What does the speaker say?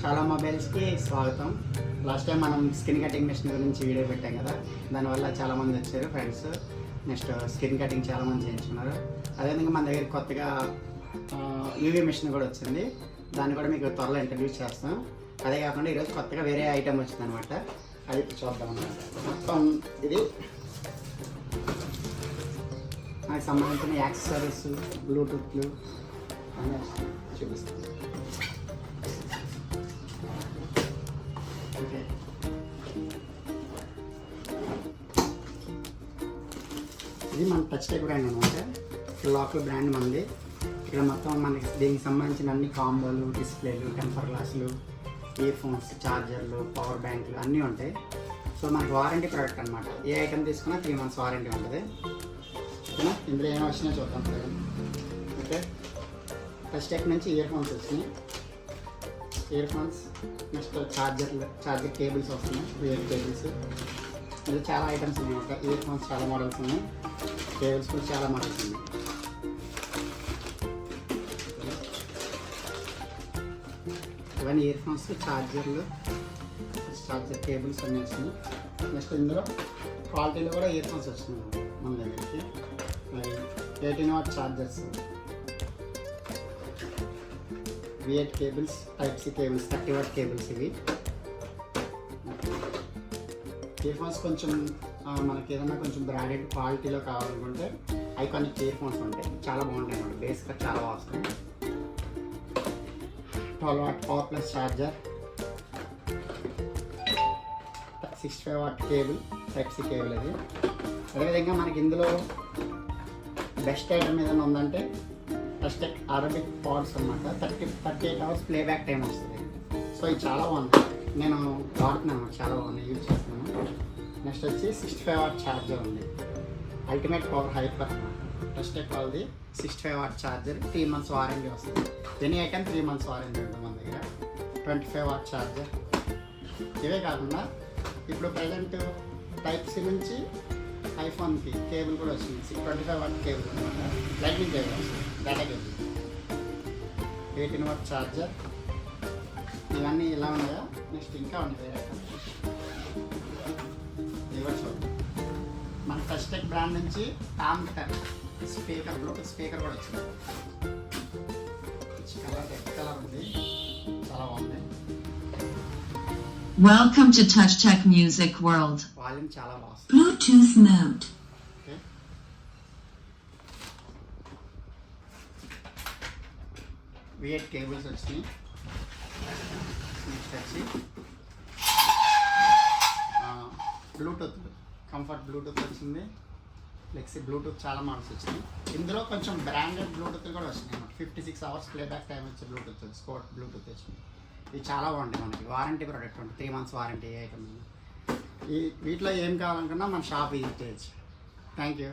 చాలా మొబైల్స్కి స్వాగతం. Last time మనం స్కిన్ కటింగ్ మిషన్ గురించి వీడియో పెట్టాం కదా, దానివల్ల చాలామంది వచ్చారు ఫ్రెండ్స్. నెక్స్ట్ స్కిన్ కటింగ్ చాలామంది చేయించుకున్నారు. అదేవిధంగా మన దగ్గర కొత్తగా యూవీ మిషన్ కూడా వచ్చింది, దాన్ని కూడా మీకు త్వరలో ఇంట్రడ్యూస్ చేస్తాం. అదే కాకుండా ఈరోజు కొత్తగా వేరే ఐటెం వచ్చింది అనమాట, అది చూద్దాం అన్నమాట. మొత్తం ఇది నాకు సంబంధించిన యాక్సెసరీస్, బ్లూటూత్లు అన్నీ చూపిస్తాను. ఓకే, ఇది మన టచ్ టెక్ బ్రాండ్ అనమాట, లోకల్ బ్రాండ్ మనది. ఇక్కడ మొత్తం మనకి దీనికి సంబంధించిన అన్ని కాంబోలు, డిస్ప్లేలు, టెంపర్ గ్లాసులు, ఇయర్ ఫోన్స్, ఛార్జర్లు, పవర్ బ్యాంకులు అన్నీ ఉంటాయి. సో మనకి వారంటీ ప్రోడక్ట్ అనమాట. ఏ ఐటమ్ తీసుకున్నా 3 months వారంటీ ఉంటుంది. ఓకేనా, ఇందులో ఏమైనా వచ్చినా చూద్దాం. ఓకే, టచ్ టెక్ నుంచి ఇయర్ ఫోన్స్ వచ్చినాయి. Ear phones, next charger cables వస్తున్నాయి, ఇయర్ కేబుల్స్. ఇది చాలా ఐటమ్స్ ఉన్నాయన్నమాట. ఇయర్ ఫోన్స్ చాలా మోడల్స్ ఉన్నాయి, కేబుల్స్ కూడా చాలా మోడల్స్ ఉన్నాయి. ఇవన్నీ ఇయర్ ఫోన్స్, ఛార్జర్లు, ఛార్జర్ కేబుల్స్ అన్నీ వచ్చినాయి. నెక్స్ట్ ఇందులో క్వాలిటీలో కూడా ఇయర్ ఫోన్స్ వచ్చినాయి మన దగ్గరికి. 18 watt chargers, V8 cables, Type C cables, 30 watt cables. ఇవి ఇయర్ ఫోన్స్ కొంచెం మనకి ఏదైనా కొంచెం బ్రాండెడ్ క్వాలిటీలో కావాలనుకుంటే ఐకానిక్ ఇయర్ ఫోన్స్ ఉంటాయి, చాలా బాగుంటాయి అన్నమాట. బేస్గా చాలా బాగా వస్తాయి. 12 watt power plus charger, 65 watt cable, Type C cable. అది అదేవిధంగా మనకి ఇందులో బెస్ట్ ఐటమ్ ఏదైనా ఉందంటే టచ్ టెక్ అరబిక్ పాడ్స్ అనమాట. 38 hours ప్లేబ్యాక్ టైం వస్తుంది. సో ఇది చాలా బాగుంది, నేను వాడుతున్నాను, చాలా బాగుంది, యూజ్ చేస్తున్నాను. నెక్స్ట్ వచ్చి 65 watt ఛార్జర్ ఉంది, అల్టిమేట్ పవర్ హైపర్ అనమాట. టచ్ టెక్ వాళ్ళది 65 watt ఛార్జర్, 3 months వారంటీ వస్తుంది. ఎనీ ఐటమ్ 3 months వారంటీ ఉంటుంది మన దగ్గర. 25 watt ఛార్జర్. ఇవే కాకుండా ఇప్పుడు ప్రజెంట్ Type C నుంచి ఐఫోన్కి కేబుల్ కూడా వచ్చింది, 25 watt కేబుల్ అనమాట. లైట్నింగ్ కేబుల్ వస్తుంది, డేటా కేబుల్. 18 watt charger. ఇవన్నీ ఇలా ఉన్నాయా, నెక్స్ట్ ఇంకా ఉన్నాయి వేరే. ఇవి కూడా చూద్దాం. మన టచ్ టెక్ బ్రాండ్ నుంచి టామ్టర్ స్పీకర్, బ్లూటూత్ స్పీకర్ కూడా వచ్చింది. కలర్ రెడ్ కలర్ ఉంది, చాలా బాగుంది. Welcome to Touch Tech Music World. Volume చాలా బాగుంది. Bluetooth mode. V8 కేబుల్స్ వచ్చినాయి. నెక్స్ట్ వచ్చి బ్లూటూత్, కంఫర్ట్ బ్లూటూత్ వచ్చింది. ఫ్లెక్సీ బ్లూటూత్ చాలా మోడల్స్ వచ్చినాయి. ఇందులో కొంచెం బ్రాండెడ్ బ్లూటూత్ కూడా వచ్చినాయి అన్నమాట. 56 hours ప్లేబ్యాక్ టైం వచ్చే బ్లూటూత్, స్పోర్ట్ బ్లూటూత్ వచ్చింది. ఇది చాలా బాగుంటాయి మనకి. వారంటీ ప్రోడక్ట్ ఉంటుంది, 3 months వారంటీ ఐటమ్. వీటిలో ఏం కావాలనుకున్నా మన షాప్ విజిట్ చేయొచ్చు. Thank you.